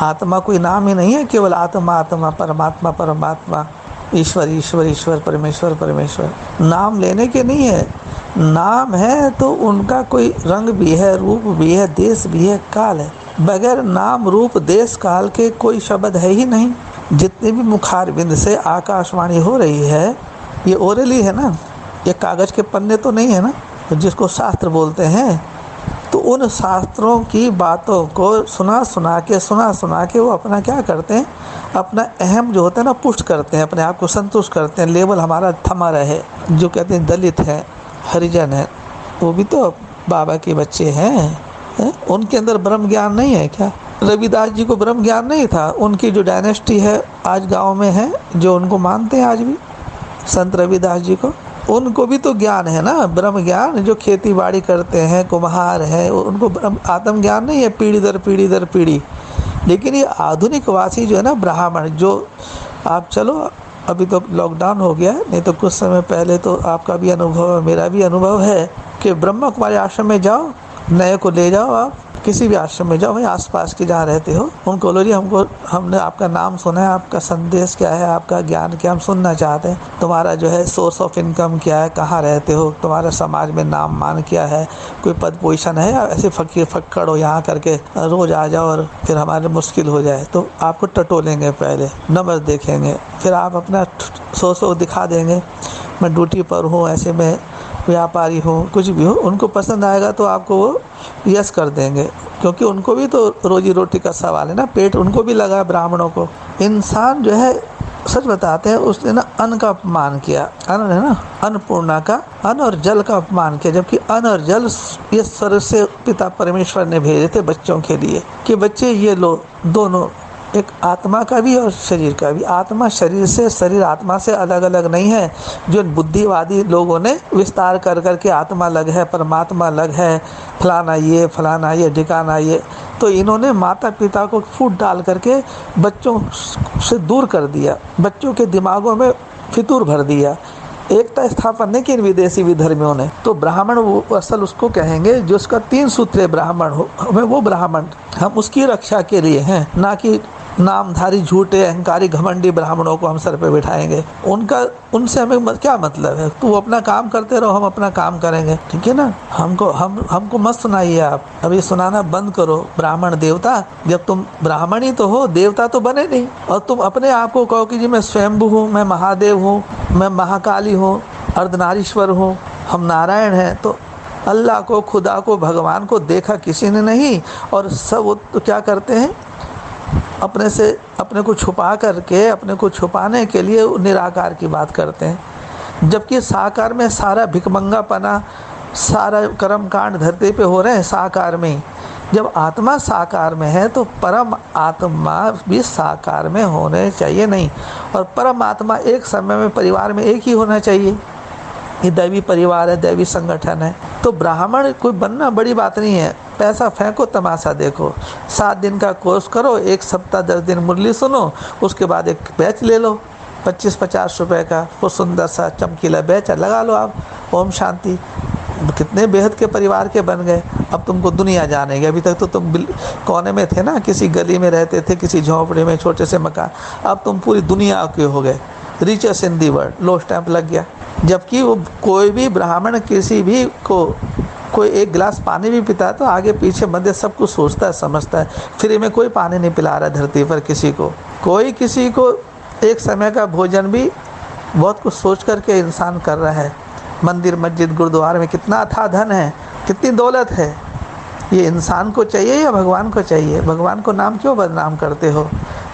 आत्मा कोई नाम ही नहीं है, केवल आत्मा आत्मा, परमात्मा परमात्मा, ईश्वर ईश्वर ईश्वर, परमेश्वर परमेश्वर। नाम लेने के नहीं है, नाम है तो उनका कोई रंग भी है, रूप भी है, देश भी है, काल है। बगैर नाम रूप देश काल के कोई शब्द है ही नहीं। जितने भी मुखारबिंद से आकाशवाणी हो रही है, ये ओरली है ना, ये कागज़ के पन्ने तो नहीं है ना, जिसको शास्त्र बोलते हैं। तो उन शास्त्रों की बातों को सुना सुना के वो अपना क्या करते हैं, अपना अहम जो होता है ना पुष्ट करते हैं, अपने आप को संतुष्ट करते हैं, लेवल हमारा थमा रहे। जो कहते हैं दलित है, हरिजन है, वो भी तो बाबा के बच्चे हैं, उनके अंदर ब्रह्म ज्ञान नहीं है क्या? रविदास जी को ब्रह्म ज्ञान नहीं था? उनकी जो डायनेस्टी है आज गांव में है, जो उनको मानते हैं आज भी, संत रविदास जी को, उनको भी तो ज्ञान है ना, ब्रह्म ज्ञान। जो खेती बाड़ी करते हैं, कुम्हार है, उनको आत्म ज्ञान नहीं है, पीढ़ी दर पीढ़ी दर पीढ़ी। लेकिन ये आधुनिक वासी जो है ना ब्राह्मण, जो आप चलो अभी तो लॉकडाउन हो गया, नहीं तो कुछ समय पहले तो आपका भी अनुभव है, मेरा भी अनुभव है कि ब्रह्मा कुमारी आश्रम में जाओ, नए को ले जाओ, आप किसी भी आश्रम में जाओ, वहीं आसपास के जहाँ रहते हो, उनको बोलो जी हमने आपका नाम सुना है, आपका संदेश क्या है, आपका ज्ञान क्या, हम सुनना चाहते हैं, तुम्हारा जो है सोर्स ऑफ इनकम क्या है, कहाँ रहते हो, तुम्हारा समाज में नाम मान क्या है, कोई पद पोजीशन है, या ऐसे फकीर फक्कड़ हो यहाँ करके रोज आ जाओ और फिर हमारे मुश्किल हो जाए। तो आपको टटोलेंगे, पहले नंबर देखेंगे, फिर आप अपना सो दिखा देंगे, मैं ड्यूटी पर हूँ, ऐसे में व्यापारी हूँ, कुछ भी हो। उनको पसंद आएगा तो आपको वो यस कर देंगे, क्योंकि उनको भी तो रोजी रोटी का सवाल है ना, पेट उनको भी लगा है, ब्राह्मणों को। इंसान जो है सच बताते हैं, उसने ना अन्न का अपमान किया, अन्न है ना, अन्नपूर्णा का, अन्न और जल का अपमान किया, जबकि अन्न और जल ये स्वर्ग से पिता परमेश्वर ने भेजे थे बच्चों के लिए, कि बच्चे ये लो, दोनों, एक आत्मा का भी और शरीर का भी। आत्मा शरीर से, शरीर आत्मा से अलग अलग नहीं है। जो बुद्धिवादी लोगों ने विस्तार कर करके आत्मा अलग है, परमात्मा अलग है, फलाना ये ठिकाना ये, तो इन्होंने माता पिता को फूट डाल करके बच्चों से दूर कर दिया, बच्चों के दिमागों में फितूर भर दिया, एकता स्थापन नहीं की इन विदेशी विधर्मियों ने। तो ब्राह्मण वो असल उसको कहेंगे जो उसका 3 सूत्रीय ब्राह्मण हो, हमें वो ब्राह्मण, हम उसकी रक्षा के लिए हैं, ना कि नामधारी झूठे अहंकारी घमंडी ब्राह्मणों को हम सर पे बिठाएंगे। उनसे हमें क्या मतलब है? तू अपना काम करते रहो, हम अपना काम करेंगे, ठीक है ना। हमको मत सुनाइए आप, अभी सुनाना बंद करो। ब्राह्मण देवता, जब तुम ब्राह्मण ही तो हो, देवता तो बने नहीं, और तुम अपने आप को कहो कि जी मैं स्वयंभू हूँ, मैं महादेव हूँ, मैं महाकाली हूँ, अर्धनारीश्वर हूँ, हम नारायण हैं। तो अल्लाह को, खुदा को, भगवान को देखा किसी ने नहीं, और सब तो क्या करते हैं, अपने को छुपा करके, अपने को छुपाने के लिए निराकार की बात करते हैं। जबकि साकार में सारा भिकमंगापना, सारा कर्म कांड धरती पे हो रहे हैं साकार में। जब आत्मा साकार में है तो परम आत्मा भी साकार में होने चाहिए नहीं, और परम आत्मा एक समय में परिवार में एक ही होना चाहिए। ये दैवी परिवार है, दैवी संगठन है। तो ब्राह्मण कोई बनना बड़ी बात नहीं है, पैसा फेंको, तमाशा देखो, 7 दिन का कोर्स करो, 1 सप्ताह 10 दिन मुरली सुनो, उसके बाद एक बैच ले लो 25-50 रुपए का, वो सुंदर सा चमकीला बैच लगा लो आप, ओम शांति। कितने बेहद के परिवार के बन गए। अब तुमको दुनिया जानेगी। अभी तक तो तुम कोने में थे ना, किसी गली में रहते थे, किसी झोंपड़े में, छोटे से मकान, अब तुम पूरी दुनिया के हो गए, richest in the world, low stamp लग गया। जबकि वो कोई भी ब्राह्मण किसी भी को कोई एक गिलास पानी भी पिता है तो आगे पीछे मध्य सब कुछ सोचता है, समझता है। फ्री में कोई पानी नहीं पिला रहा धरती पर किसी को, कोई किसी को एक समय का भोजन भी बहुत कुछ सोच करके इंसान कर रहा है। मंदिर मस्जिद गुरुद्वारे में कितना अथाह धन है, कितनी दौलत है। ये इंसान को चाहिए या भगवान को चाहिए? भगवान को नाम क्यों बदनाम करते हो?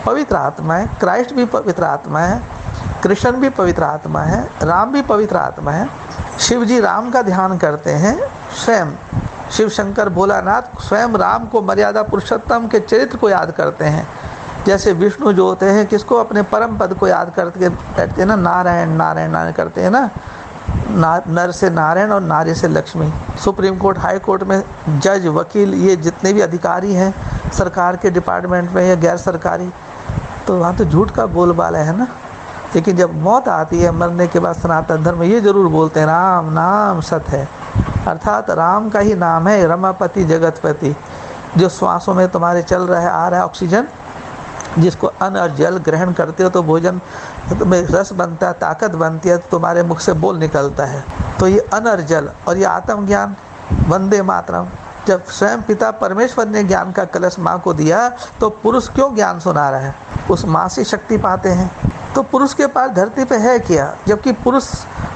पवित्र आत्मा है, क्राइस्ट भी पवित्र आत्मा है, कृष्ण भी पवित्र आत्मा है, राम भी पवित्र आत्मा है। शिव जी राम का ध्यान करते हैं, स्वयं शिव शंकर भोलानाथ स्वयं राम को, मर्यादा पुरुषोत्तम के चरित्र को याद करते हैं। जैसे विष्णु जो होते हैं किसको, अपने परम पद को याद करके बैठते हैं ना, नारायण नारायण नारायण करते हैं ना, नर से नारायण और नारी से Lakshmi. Supreme court, high court में जज, वकील, ये जितने भी अधिकारी हैं सरकार के डिपार्टमेंट में या गैर सरकारी, तो वहाँ तो झूठ का बोलबाला है ना। लेकिन जब मौत आती है, मरने के बाद सनातन धर्म में ये जरूर बोलते हैं, राम नाम सत्य है, अर्थात राम का ही नाम है रमापति जगतपति। जो श्वासों में तुम्हारे चल रहा है, आ रहा है ऑक्सीजन, जिसको अन्न और जल ग्रहण करते हो तो भोजन में रस बनता है, ताकत बनती है, तो तुम्हारे मुख से बोल निकलता है। तो ये अन्न और जल और ये आत्मज्ञान, वंदे मातरम, जब स्वयं पिता परमेश्वर ने ज्ञान का कलश माँ को दिया तो पुरुष क्यों ज्ञान सुना रहा है? उस माँ से शक्ति पाते हैं। तो पुरुष के पास धरती पे है क्या? जबकि पुरुष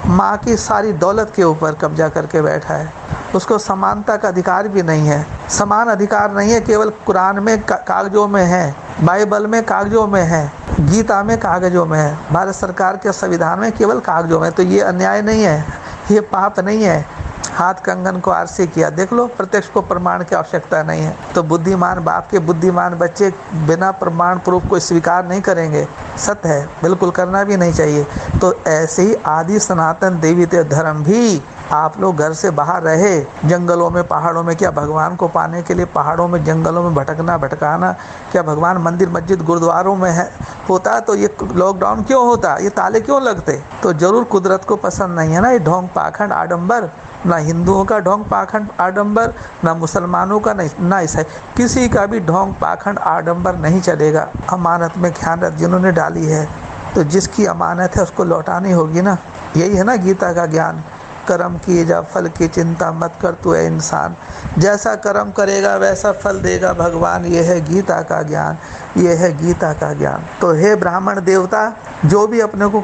माँ की सारी दौलत के ऊपर कब्जा करके बैठा है। उसको समानता का अधिकार भी नहीं है, समान अधिकार नहीं है, केवल कुरान में कागजों में है, बाइबल में कागजों में है, गीता में कागजों में है, भारत सरकार के संविधान में केवल कागजों में। तो ये अन्याय नहीं है, ये पाप नहीं है। हाथ कंगन को आरसी किया, देख लो, प्रत्यक्ष को प्रमाण की आवश्यकता नहीं है। तो बुद्धिमान बाप के बुद्धिमान बच्चे बिना प्रमाण प्रूफ को स्वीकार नहीं करेंगे। सत्य है, बिल्कुल करना भी नहीं चाहिए। तो ऐसे ही आदि सनातन देवीय धर्म भी आप लोग घर से बाहर रहे, जंगलों में पहाड़ों में, क्या भगवान को पाने के लिए पहाड़ों में जंगलों में भटकना भटकाना, क्या भगवान मंदिर मस्जिद गुरुद्वारों में है होता? तो ये लॉकडाउन क्यों होता? ये ताले क्यों लगते? तो जरूर कुदरत को पसंद नहीं है ना ये ढोंग पाखंड आडंबर, ना हिंदुओं का ढोंग पाखंड आडंबर, ना मुसलमानों का, ना ईसाई, किसी का भी ढोंग पाखंड आडंबर नहीं चलेगा। अमानत में ख्याल जिन्होंने डाली है, तो जिसकी अमानत है उसको लौटानी होगी ना। यही है ना गीता का ज्ञान। कर्म किए जा, फल की चिंता मत कर तू है इंसान, जैसा कर्म करेगा वैसा फल देगा भगवान। ये है गीता का ज्ञान, ये है गीता का ज्ञान। तो हे ब्राह्मण देवता, जो भी अपने को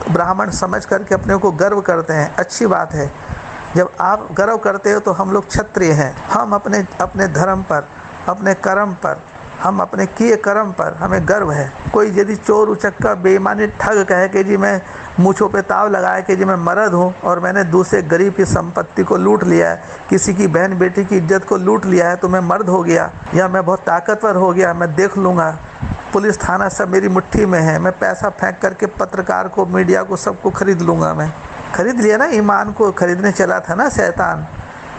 ब्राह्मण समझ करके अपने को गर्व करते हैं, अच्छी बात है। जब आप गर्व करते हो तो हम लोग क्षत्रिय हैं, हम अपने धर्म पर, अपने कर्म पर, हम अपने किए कर्म पर हमें गर्व है। कोई यदि चोर उचक्का बेईमानी ठग कहे कि जी मैं मूँछों पे ताव लगाए कि जी मैं मर्द हूँ और मैंने दूसरे गरीब की संपत्ति को लूट लिया है, किसी की बहन बेटी की इज्जत को लूट लिया है, तो मैं मर्द हो गया या मैं बहुत ताकतवर हो गया, मैं देख लूँगा, पुलिस थाना सब मेरी मुट्ठी में है, मैं पैसा फेंक करके पत्रकार को, मीडिया को, सबको खरीद लूँगा। मैं खरीद लिया ना, ईमान को खरीदने चला था ना शैतान।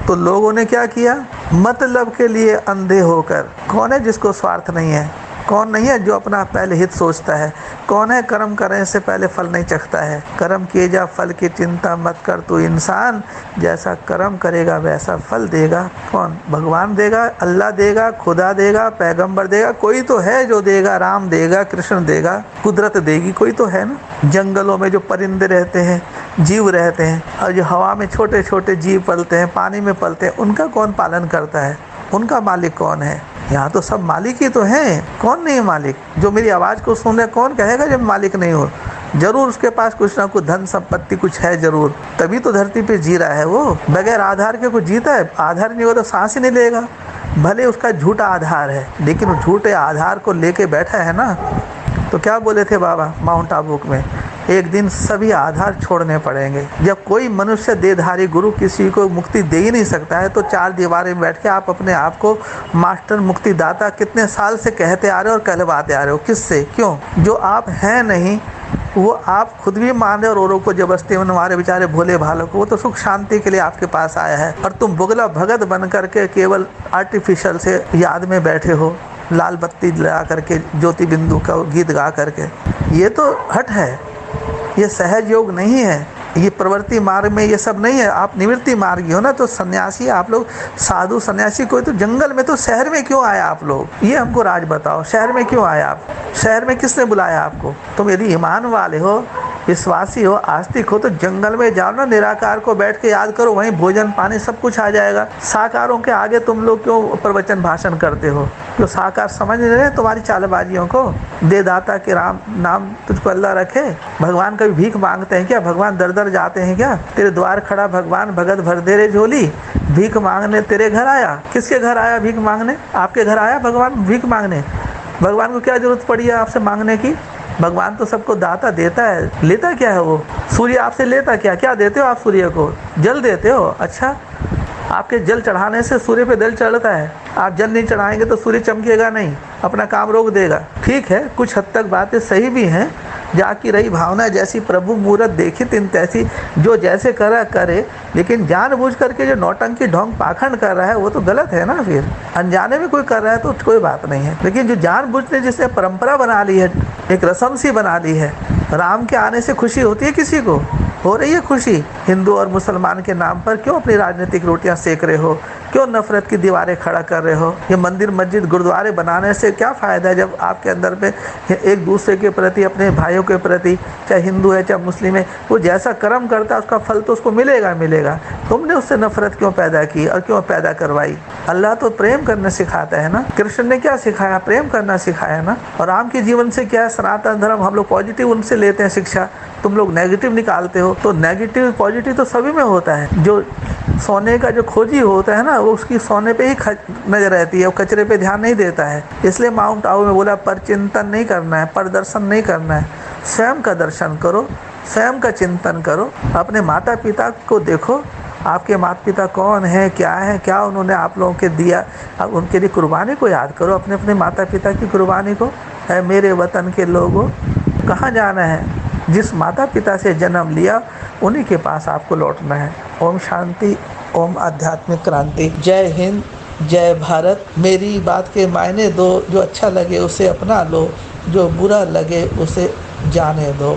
तो लोगों ने क्या किया? मतलब के लिए अंधे होकर। कौन है जिसको स्वार्थ नहीं है? कौन नहीं है जो अपना पहले हित सोचता है? कौन है कर्म करने से पहले फल नहीं चखता है? कर्म किए जा, फल की चिंता मत कर तू इंसान, जैसा कर्म करेगा वैसा फल देगा। कौन? भगवान देगा, अल्लाह देगा, खुदा देगा, पैगंबर देगा, कोई तो है जो देगा, राम देगा, कृष्ण देगा, कुदरत देगी, कोई तो है ना। जंगलों में जो परिंदे रहते हैं, जीव रहते हैं, और जो हवा में छोटे छोटे जीव पलते हैं, पानी में पलते हैं, उनका कौन पालन करता है? उनका मालिक कौन है? यहाँ तो सब मालिक ही तो हैं। कौन नहीं है मालिक? जो मेरी आवाज़ को सुन रहे, कौन कहेगा जब मालिक नहीं हो? जरूर उसके पास कुछ ना कुछ धन संपत्ति कुछ है जरूर, तभी तो धरती पे जी रहा है वो। बगैर आधार के कुछ जीता है? आधार नहीं हो तो सांस ही नहीं लेगा। भले उसका झूठा आधार है, लेकिन वो झूठे आधार को लेके बैठा है ना। तो क्या बोले थे बाबा माउंट आबू में? एक दिन सभी आधार छोड़ने पड़ेंगे। जब कोई मनुष्य देहधारी गुरु किसी को मुक्ति दे ही नहीं सकता है, तो चार दीवारें में बैठ के आप अपने आप को मास्टर मुक्तिदाता कितने साल से कहते आ रहे हो और कहलवाते आ रहे हो? किससे? क्यों? जो आप हैं नहीं वो आप खुद भी मान रहे और औरों को जबरदस्ती हमारे बेचारे भोले भालों को, वो तो सुख शांति के लिए आपके पास आया है, और तुम बुगला भगत बन करके केवल आर्टिफिशियल से याद में बैठे हो, लाल बत्ती लगा करके, ज्योति बिंदु का गीत गा करके। ये तो हट है, ये सहज योग नहीं है, ये प्रवृत्ति मार्ग में ये सब नहीं है। आप निवृत्ति मार्गी हो ना, तो सन्यासी आप लोग, साधु सन्यासी। कोई तो जंगल में, तो शहर में क्यों आया आप लोग? ये हमको राज बताओ, शहर में क्यों आया आप? शहर में किसने बुलाया आपको? तुम यदि ईमान वाले हो, विश्वासी हो, आस्तिक हो, तो जंगल में जाओ ना, निराकार को बैठ के याद करो, वहीं भोजन पानी सब कुछ आ जाएगा। साकारों के आगे तुम लोग क्यों प्रवचन भाषण करते हो? जो साकार समझ रहे हैं तुम्हारी चालबाजियों को। दे दाता के राम नाम तुझको अल्लाह रखे। भगवान कभी भीख मांगते हैं क्या? भगवान दर दर जाते हैं क्या? तेरे द्वार खड़ा भगवान भगत भर दे रे झोली, भीख मांगने तेरे घर आया। किसके घर आया भीख मांगने? आपके घर आया भगवान भीख मांगने? भगवान को क्या जरूरत पड़ी है आपसे मांगने की? भगवान तो सबको दाता देता है। लेता क्या है वो? सूर्य आपसे लेता क्या? क्या देते हो आप सूर्य को? जल देते हो। अच्छा, आपके जल चढ़ाने से सूर्य पे जल चढ़ता है। आप जल नहीं चढ़ाएंगे तो सूर्य चमकेगा नहीं, अपना काम रोक देगा। ठीक है, कुछ हद तक बातें सही भी हैं। जाकी रही भावना जैसी प्रभु मूरत देखी तिन तैसी, जो जैसे करा करे, लेकिन जानबूझ करके जो नौटंकी ढोंग पाखंड कर रहा है वो तो गलत है ना। फिर अनजाने में कोई कर रहा है तो कोई बात नहीं है, लेकिन जो जानबूझने जिसने परंपरा बना ली है, एक रस्म सी बना ली है। राम के आने से खुशी होती है किसी को? हो रही है खुशी? हिंदू और मुसलमान के नाम पर क्यों अपनी राजनीतिक रोटियां सेक रहे हो? क्यों नफरत की दीवारें खड़ा कर रहे हो? ये मंदिर मस्जिद गुरुद्वारे बनाने से क्या फ़ायदा है जब आपके अंदर पे एक दूसरे के प्रति, अपने भाइयों के प्रति, चाहे हिंदू है चाहे मुस्लिम है, वो जैसा कर्म करता है उसका फल तो उसको मिलेगा मिलेगा। तुमने उससे नफरत क्यों पैदा की और क्यों पैदा करवाई? अल्लाह तो प्रेम करना सिखाता है ना। कृष्ण ने क्या सिखाया? प्रेम करना सिखाया ना। और राम के जीवन से क्या है? सनातन धर्म हम लोग पॉजिटिव उनसे लेते हैं शिक्षा, तुम लोग नेगेटिव निकालते हो। तो नेगेटिव पॉजिटिव तो सभी में होता है। जो सोने का जो खोजी होता है ना, वो उसकी सोने पे ही नजर रहती है, वो कचरे पे ध्यान नहीं देता है। इसलिए माउंट आबू में बोला पर चिंतन नहीं करना है, पर दर्शन नहीं करना है, स्वयं का दर्शन करो, स्वयं का चिंतन करो, अपने माता पिता को देखो, आपके माता पिता कौन है, क्या उन्होंने आप लोगों के दिया, अब उनके लिए कुर्बानी को याद करो, अपने अपने माता पिता की कुर्बानी को। है मेरे वतन के लोगों, कहाँ जाना है? जिस माता पिता से जन्म लिया उन्हीं के पास आपको लौटना है। ओम शांति, ओम आध्यात्मिक क्रांति। जय हिंद, जय भारत। मेरी बात के मायने दो, जो अच्छा लगे उसे अपना लो, जो बुरा लगे उसे जाने दो।